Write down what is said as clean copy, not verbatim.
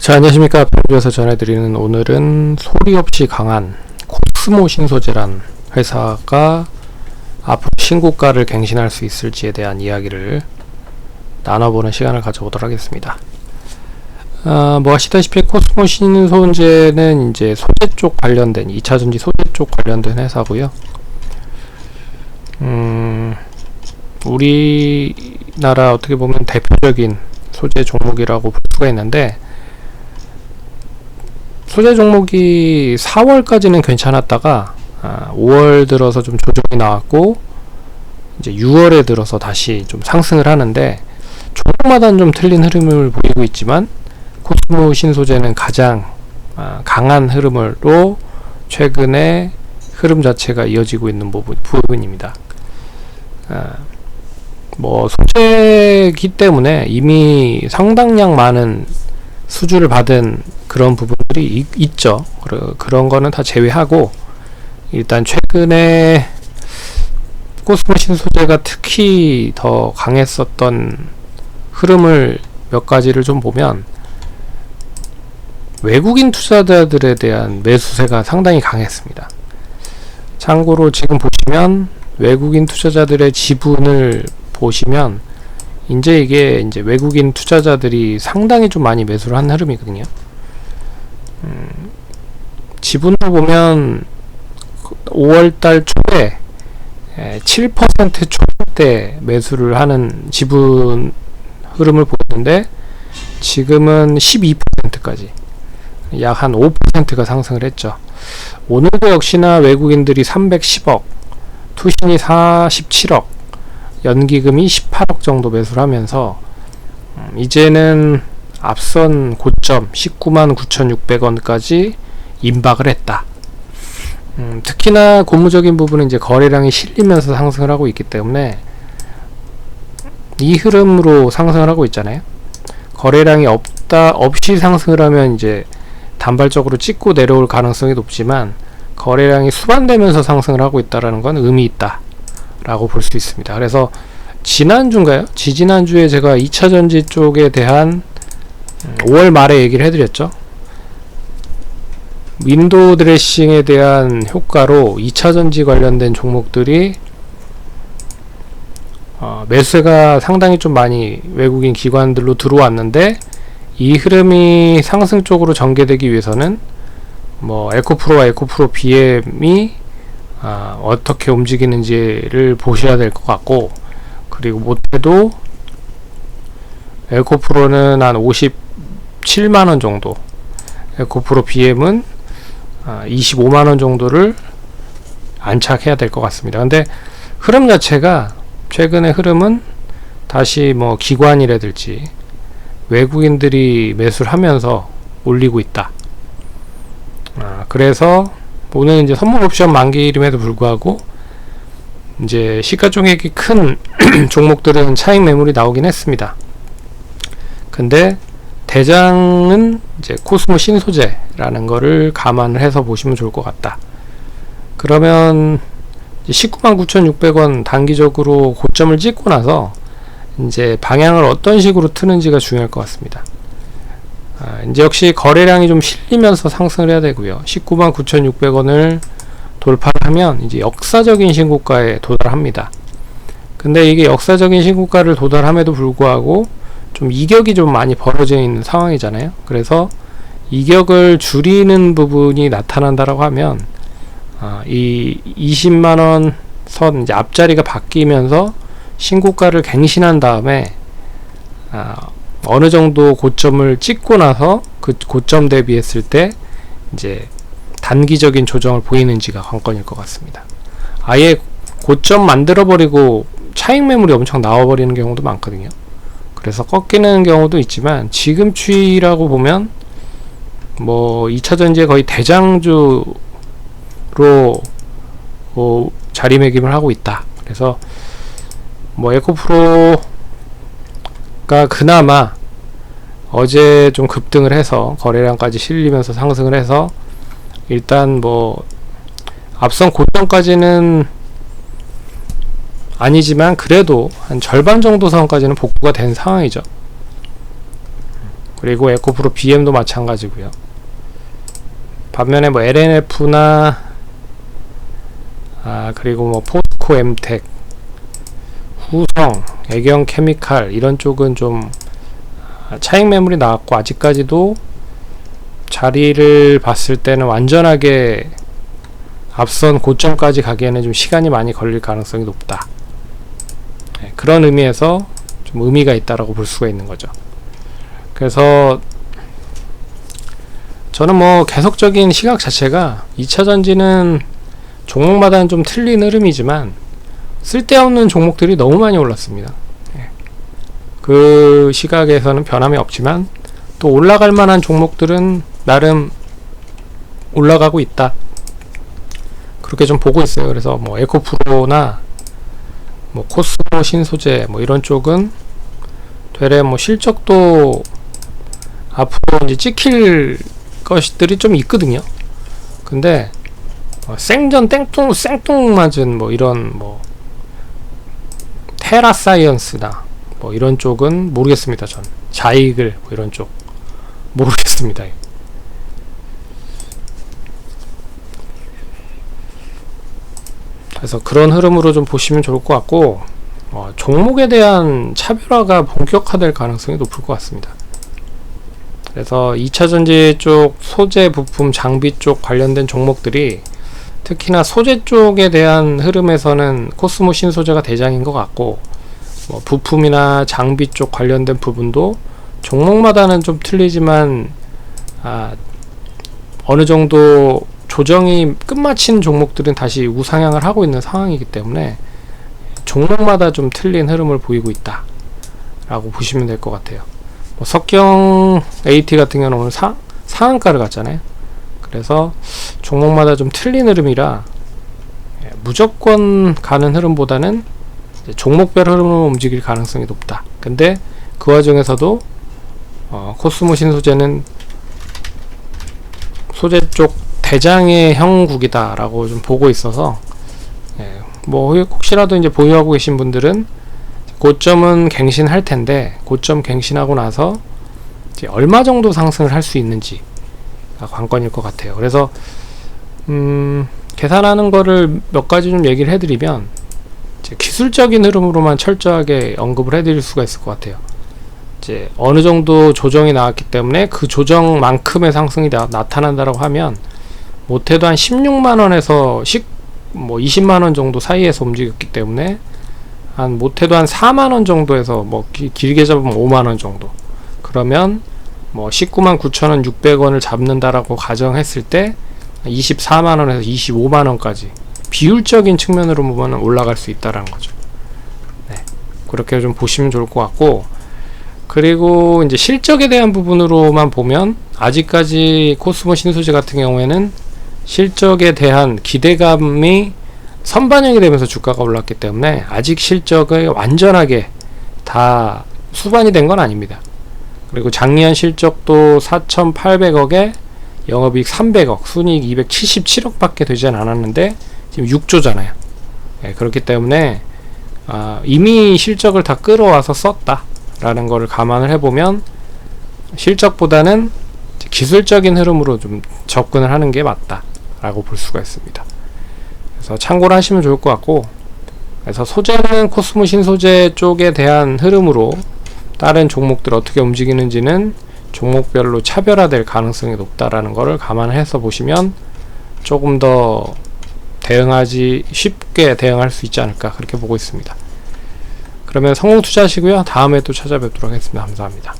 자, 안녕하십니까. 편집에서 전해드리는 오늘은 소리 없이 강한 코스모 신소재란 회사가 앞으로 신고가를 갱신할 수 있을지에 대한 이야기를 나눠보는 시간을 가져보도록 하겠습니다. 뭐 아시다시피 코스모 신소재는 이제 소재 쪽 관련된 2차전지 소재 쪽 관련된 회사고요. 우리나라 어떻게 보면 대표적인 소재 종목이라고 볼 수가 있는데, 소재 종목이 4월까지는 괜찮았다가 5월 들어서 좀 조정이 나왔고, 이제 6월에 들어서 다시 좀 상승을 하는데, 종목마다는 좀 틀린 흐름을 보이고 있지만 코스모 신소재는 가장 강한 흐름으로 최근에 흐름 자체가 이어지고 있는 부분입니다. 뭐 소재이기 때문에 이미 상당량 많은 수주를 받은 그런 부분들이 있죠. 그런 거는 다 제외하고, 일단 최근에 코스모 신소재가 특히 더 강했었던 흐름을 몇 가지를 좀 보면, 외국인 투자자들에 대한 매수세가 상당히 강했습니다. 참고로 지금 보시면 외국인 투자자들의 지분을 보시면 이제 이게 이제 외국인 투자자들이 상당히 좀 많이 매수를 한 흐름이거든요. 지분을 보면 5월달 초에 7% 초대 매수를 하는 지분 흐름을 보였는데, 지금은 12%까지 약 한 5%가 상승을 했죠. 오늘도 역시나 외국인들이 310억, 투신이 47억, 연기금이 18억 정도 매수를 하면서 이제는 앞선 고점 199,600원까지 임박을 했다. 특히나 고무적인 부분은 이제 거래량이 실리면서 상승을 하고 있기 때문에 이 흐름으로 상승을 하고 있잖아요. 거래량이 없이 상승을 하면 이제 단발적으로 찍고 내려올 가능성이 높지만, 거래량이 수반되면서 상승을 하고 있다는 건 의미 있다 라고 볼 수 있습니다. 그래서 지난주인가요? 지지난주에 제가 2차전지 쪽에 대한 5월 말에 얘기를 해드렸죠. 윈도우 드레싱에 대한 효과로 2차전지 관련된 종목들이 매수가 상당히 좀 많이 외국인 기관들로 들어왔는데, 이 흐름이 상승 쪽으로 전개되기 위해서는 뭐 에코프로와 에코프로 BM이 어떻게 움직이는지를 보셔야 될 것 같고, 그리고 못해도 에코프로는 한 57만원 정도, 에코프로 BM은 25만원 정도를 안착해야 될 것 같습니다. 근데 흐름 자체가, 최근의 흐름은 다시 뭐 기관이라든지 외국인들이 매수를 하면서 올리고 있다. 그래서 오늘 이제 선물 옵션 만기임에도 불구하고 이제 시가총액이 큰 종목들은 차익 매물이 나오긴 했습니다. 근데 대장은 이제 코스모 신소재라는 거를 감안을 해서 보시면 좋을 것 같다. 그러면 199,600원 단기적으로 고점을 찍고 나서 이제 방향을 어떤 식으로 트는지가 중요할 것 같습니다. 이제 역시 거래량이 좀 실리면서 상승을 해야 되고요. 199,600원을 돌파를 하면 이제 역사적인 신고가에 도달합니다. 근데 이게 역사적인 신고가를 도달함에도 불구하고 좀 이격이 좀 많이 벌어져 있는 상황이잖아요. 그래서 이격을 줄이는 부분이 나타난다라고 하면 이 20만원 선 이제 앞자리가 바뀌면서 신고가를 갱신한 다음에 어느 정도 고점을 찍고 나서 그 고점 대비했을 때 이제 단기적인 조정을 보이는지가 관건일 것 같습니다. 아예 고점 만들어 버리고 차익 매물이 엄청 나와 버리는 경우도 많거든요. 그래서 꺾이는 경우도 있지만, 지금 추이라고 보면 뭐 2차전지의 거의 대장주로 자리매김을 하고 있다. 그래서 뭐 에코프로가 그나마 어제 좀 급등을 해서 거래량까지 실리면서 상승을 해서 일단 뭐 앞선 고점까지는 아니지만 그래도 한 절반 정도 선까지는 복구가 된 상황이죠. 그리고 에코프로 BM도 마찬가지고요. 반면에 뭐 LNF나 그리고 뭐 포스코 엠텍, 후성, 애경 케미칼 이런 쪽은 좀 차익 매물이 나왔고 아직까지도 자리를 봤을 때는 완전하게 앞선 고점까지 가기에는 좀 시간이 많이 걸릴 가능성이 높다. 그런 의미에서 좀 의미가 있다라고 볼 수가 있는 거죠. 그래서 저는 뭐 계속적인 시각 자체가 2차전지는 종목마다는 좀 틀린 흐름이지만 쓸데없는 종목들이 너무 많이 올랐습니다. 그 시각에서는 변함이 없지만 또 올라갈 만한 종목들은 나름 올라가고 있다, 그렇게 좀 보고 있어요. 그래서 뭐 에코프로나 뭐 코스모 신소재 뭐 이런 쪽은 되레 뭐 실적도 앞으로 이제 찍힐 것들이 좀 있거든요. 근데 생전 생뚱 맞은 뭐 이런 뭐 테라사이언스나 뭐 이런 쪽은 모르겠습니다. 전 자이글 뭐 이런 쪽 모르겠습니다. 그래서 그런 흐름으로 좀 보시면 좋을 것 같고, 종목에 대한 차별화가 본격화될 가능성이 높을 것 같습니다. 그래서 2차전지 쪽 소재 부품 장비 쪽 관련된 종목들이 특히나 소재 쪽에 대한 흐름에서는 코스모 신소재가 대장인 것 같고, 뭐 부품이나 장비 쪽 관련된 부분도 종목마다는 좀 틀리지만 어느 정도 조정이 끝마친 종목들은 다시 우상향을 하고 있는 상황이기 때문에 종목마다 좀 틀린 흐름을 보이고 있다 라고 보시면 될 것 같아요. 뭐 석경 AT 같은 경우는 오늘 상한가를 갔잖아요. 그래서 종목마다 좀 틀린 흐름이라 무조건 가는 흐름보다는 종목별 흐름으로 움직일 가능성이 높다. 근데 그 와중에서도 코스모 신소재는 소재 쪽 대장의 형국이다 라고 좀 보고 있어서, 뭐 혹시라도 이제 보유하고 계신 분들은 고점은 갱신할 텐데 고점 갱신하고 나서 이제 얼마 정도 상승을 할 수 있는지가 관건일 것 같아요. 그래서 계산하는 거를 몇 가지 좀 얘기를 해드리면, 이제 기술적인 흐름으로만 철저하게 언급을 해드릴 수가 있을 것 같아요. 이제 어느 정도 조정이 나왔기 때문에 그 조정만큼의 상승이 나타난다라고 하면 못해도 한 16만원에서 20만원 정도 사이에서 움직였기 때문에 한 못해도 한 4만원 정도에서 뭐 길게 잡으면 5만원 정도, 그러면 뭐 19만 9천원 600원을 잡는다라고 가정했을 때 24만원에서 25만원까지 비율적인 측면으로 보면 올라갈 수 있다라는 거죠. 네, 그렇게 좀 보시면 좋을 것 같고, 그리고 이제 실적에 대한 부분으로만 보면 아직까지 코스모 신소재 같은 경우에는 실적에 대한 기대감이 선반영이 되면서 주가가 올랐기 때문에 아직 실적이 완전하게 다 수반이 된 건 아닙니다. 그리고 작년 실적도 4,800억에 영업이익 300억, 순이익 277억 밖에 되지 않았는데 지금 6조잖아요. 그렇기 때문에 이미 실적을 다 끌어와서 썼다 라는 거를 감안을 해보면 실적보다는 기술적인 흐름으로 좀 접근을 하는 게 맞다 라고 볼 수가 있습니다. 그래서 참고를 하시면 좋을 것 같고, 그래서 소재는 코스모 신소재 쪽에 대한 흐름으로 다른 종목들 어떻게 움직이는지는 종목별로 차별화될 가능성이 높다라는 거를 감안해서 보시면 조금 더 쉽게 대응할 수 있지 않을까, 그렇게 보고 있습니다. 그러면 성공 투자하시고요. 다음에 또 찾아뵙도록 하겠습니다. 감사합니다.